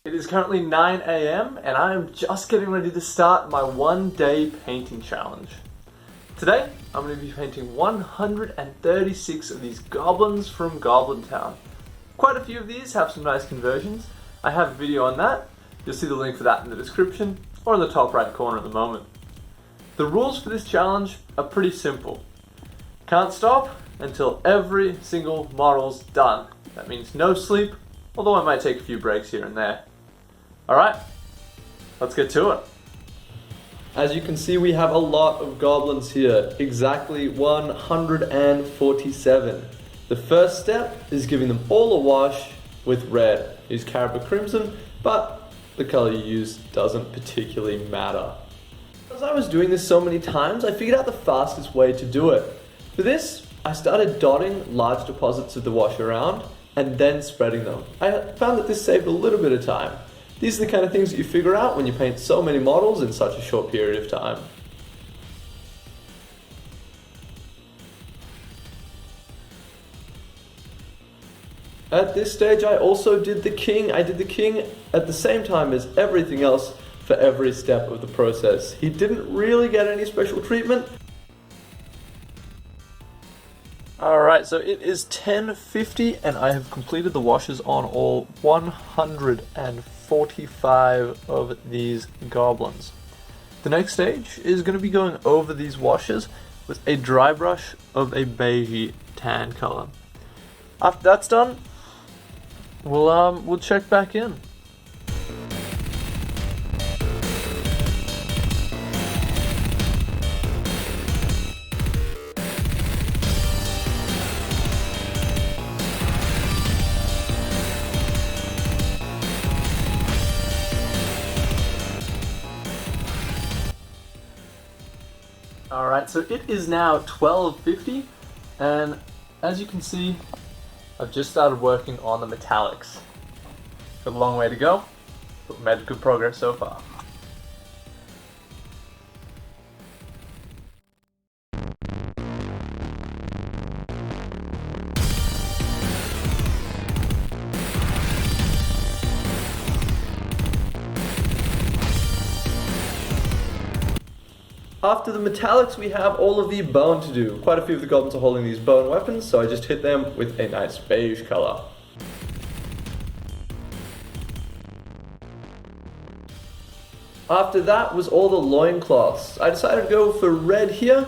It is currently 9 AM and I am just getting ready to start my 1-day painting challenge. Today, I'm going to be painting 136 of these goblins from Goblin Town. Quite a few of these have some nice conversions. I have a video on that. You'll see the link for that in the description or in the top right corner at the moment. The rules for this challenge are pretty simple. Can't stop until every single model's done. That means no sleep, although I might take a few breaks here and there. Alright, let's get to it. As you can see, we have a lot of goblins here, exactly 147. The first step is giving them all a wash with red. Use Caribou Crimson, but the color you use doesn't particularly matter. As I was doing this so many times, I figured out the fastest way to do it. For this, I started dotting large deposits of the wash around and then spreading them. I found that this saved a little bit of time. These are the kind of things that you figure out when you paint so many models in such a short period of time. At this stage, I also did the king. I did the king at the same time as everything else for every step of the process. He didn't really get any special treatment. Alright, so it is 10:50 and I have completed the washes on all 145 of these goblins. The next stage is going to be going over these washes with a dry brush of a beigey tan color. After that's done, we'll check back in. Alright, so it is now 12:50 and as you can see, I've just started working on the metallics. Got a long way to go, but made good progress so far. After the metallics, we have all of the bone to do. Quite a few of the goblins are holding these bone weapons, so I just hit them with a nice beige color. After that was all the loincloths. I decided to go for red here,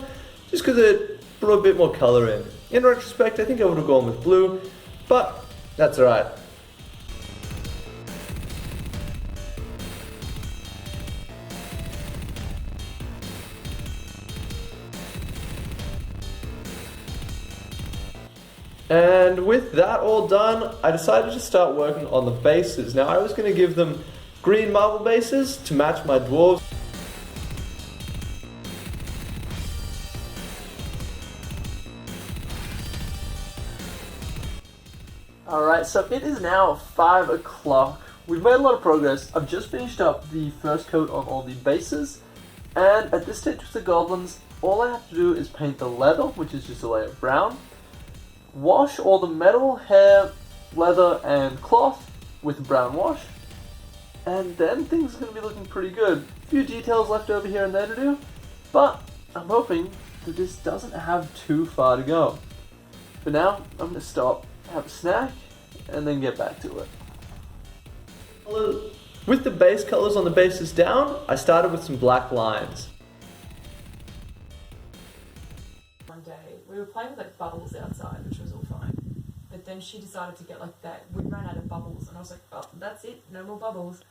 just because it brought a bit more color in. In retrospect, I think I would have gone with blue, but that's alright. And with that all done, I decided to start working on the bases. Now I was going to give them green marble bases to match my dwarves. Alright, so it is now 5 o'clock. We've made a lot of progress. I've just finished up the first coat of all the bases. And at this stage with the goblins, all I have to do is paint the leather, which is just a layer of brown. Wash all the metal, hair, leather and cloth with a brown wash, and then things are going to be looking pretty good. A few details left over here and there to do, but I'm hoping that this doesn't have too far to go. For now, I'm going to stop, have a snack, and then get back to it. With the base colors on the bases down, I started with some black lines. One day we were playing with like bubbles outside, which was all fine, but then she decided to get like that. We ran out of bubbles and I was like, oh, that's it, no more bubbles.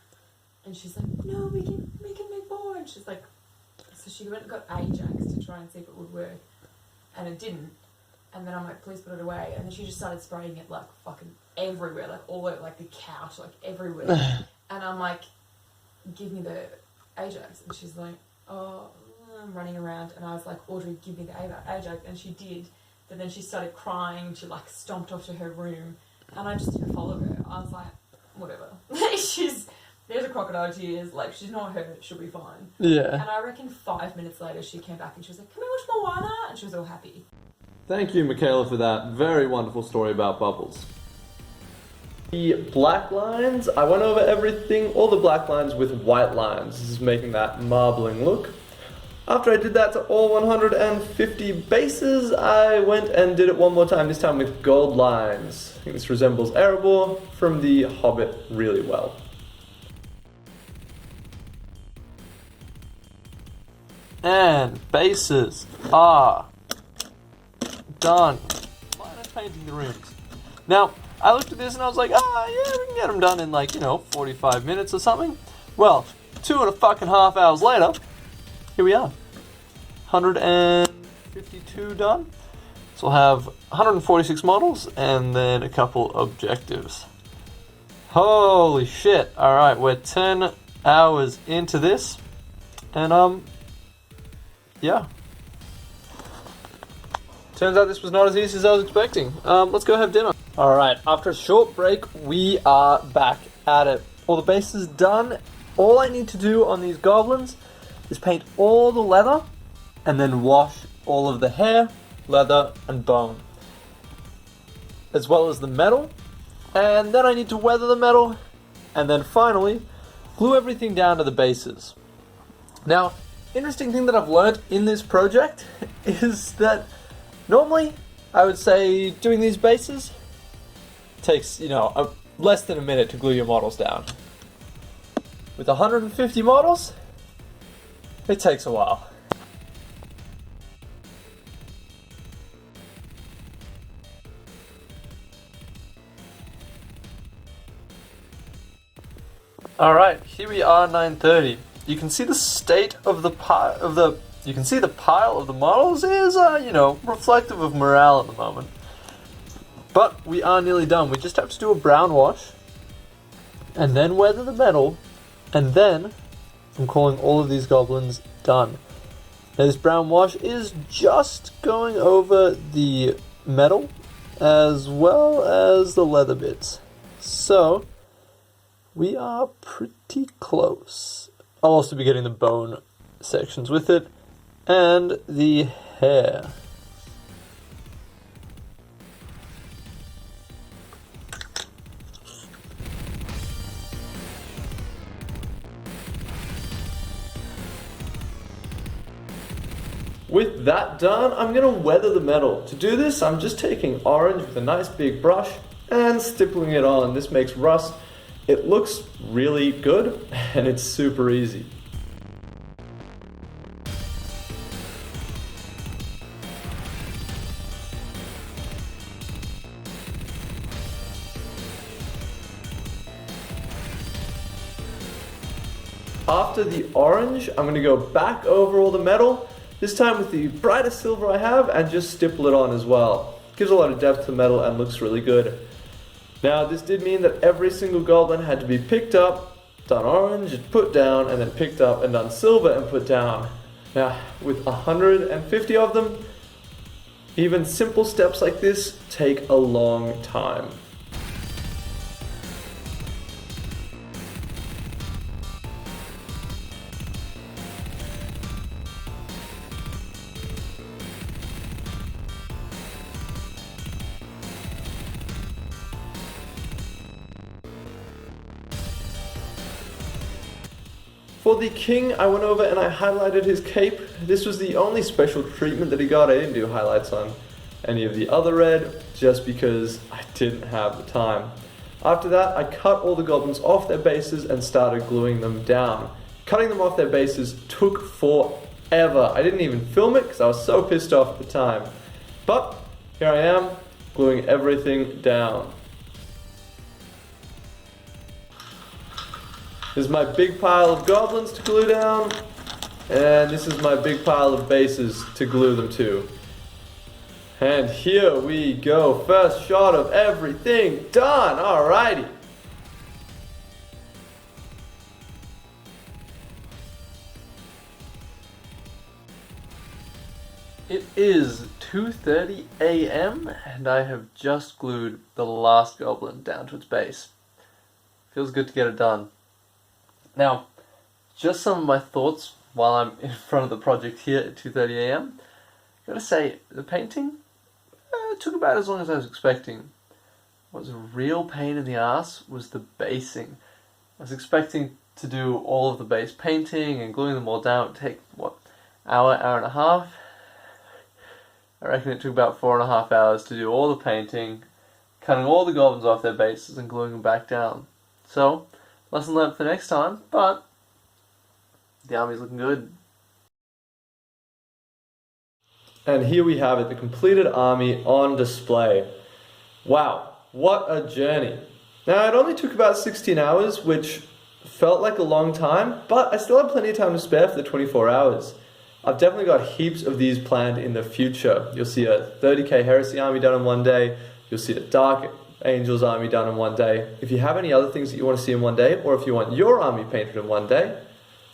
And she's like, no, we can make more. And she's like, so she went and got Ajax to try and see if it would work, and it didn't. And then I'm like, please put it away. And then she just started spraying it like fucking everywhere, like all over like the couch, like everywhere. And I'm like, give me the Ajax. And she's like, oh, I'm running around. And I was like, Audrey, give me the Ajax. And she did. But then she started crying. She like stomped off to her room. And I just didn't follow her. I was like, whatever. There's a crocodile tears. Like, she's not hurt. She'll be fine. Yeah. And I reckon 5 minutes later, she came back and she was like, can we watch Moana? And she was all happy. Thank you, Michaela, for that very wonderful story about bubbles. The black lines, I went over everything, all the black lines with white lines. This is making that marbling look. After I did that to all 150 bases, I went and did it one more time, this time with gold lines. I think this resembles Erebor from The Hobbit really well. And bases are done. Minus painting the rooms. Now, I looked at this and I was like, yeah, we can get them done in 45 minutes or something. Well, 2.5 hours later, here we are. 152 done. So we'll have 146 models and then a couple objectives. Holy shit. Alright, we're 10 hours into this. And, yeah. Turns out this was not as easy as I was expecting. Let's go have dinner. Alright, after a short break, we are back at it. All the bases done. All I need to do on these goblins is paint all the leather and then wash all of the hair, leather, and bone, as well as the metal. And then I need to weather the metal, and then finally glue everything down to the bases. Now, interesting thing that I've learned in this project is that normally I would say doing these bases takes, less than a minute to glue your models down. With 150 models, it takes a while. Alright, here we are, 9:30. You can see the state of the pile of the models is, reflective of morale at the moment. But we are nearly done. We just have to do a brown wash, and then weather the metal, and then I'm calling all of these goblins done. Now this brown wash is just going over the metal as well as the leather bits. So we are pretty close. I'll also be getting the bone sections with it, and the hair. With that done, I'm going to weather the metal. To do this, I'm just taking orange with a nice big brush and stippling it on. This makes rust. It looks really good, and it's super easy. After the orange, I'm going to go back over all the metal, this time with the brightest silver I have, and just stipple it on as well. Gives a lot of depth to metal and looks really good. Now, this did mean that every single goblin had to be picked up, done orange, put down, and then picked up and done silver and put down. Now, with 150 of them, even simple steps like this take a long time. For the king, I went over and I highlighted his cape. This was the only special treatment that he got. I didn't do highlights on any of the other red, just because I didn't have the time. After that, I cut all the goblins off their bases and started gluing them down. Cutting them off their bases took forever. I didn't even film it because I was so pissed off at the time. But here I am, gluing everything down. This is my big pile of goblins to glue down, and this is my big pile of bases to glue them to. And here we go, first shot of everything done, alrighty. It is 2:30 AM and I have just glued the last goblin down to its base. Feels good to get it done. Now, just some of my thoughts while I'm in front of the project here at 2:30 AM. Gotta say, the painting took about as long as I was expecting. what was a real pain in the ass was the basing. I was expecting to do all of the base painting and gluing them all down. It would take, what, hour and a half? I reckon it took about 4.5 hours to do all the painting, cutting all the goblins off their bases and gluing them back down. So, lesson learned for next time, but the army's looking good. And here we have it, the completed army on display. Wow, what a journey. Now, it only took about 16 hours, which felt like a long time, but I still have plenty of time to spare for the 24 hours. I've definitely got heaps of these planned in the future. You'll see a 30k Heresy army done in one day. You'll see a Dark Angels army done in one day. If you have any other things that you want to see in one day, or if you want your army painted in one day,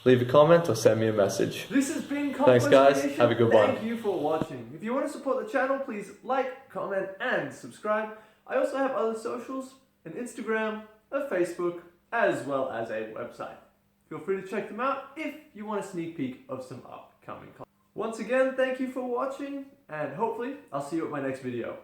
leave a comment or send me a message. This has been Conquest. Thanks guys, Creation. have a good one. Thank you for watching. If you want to support the channel, please like, comment and subscribe. I also have other socials, an Instagram, a Facebook, as well as a website. Feel free to check them out if you want a sneak peek of some upcoming content. Once again, thank you for watching, and hopefully I'll see you at my next video.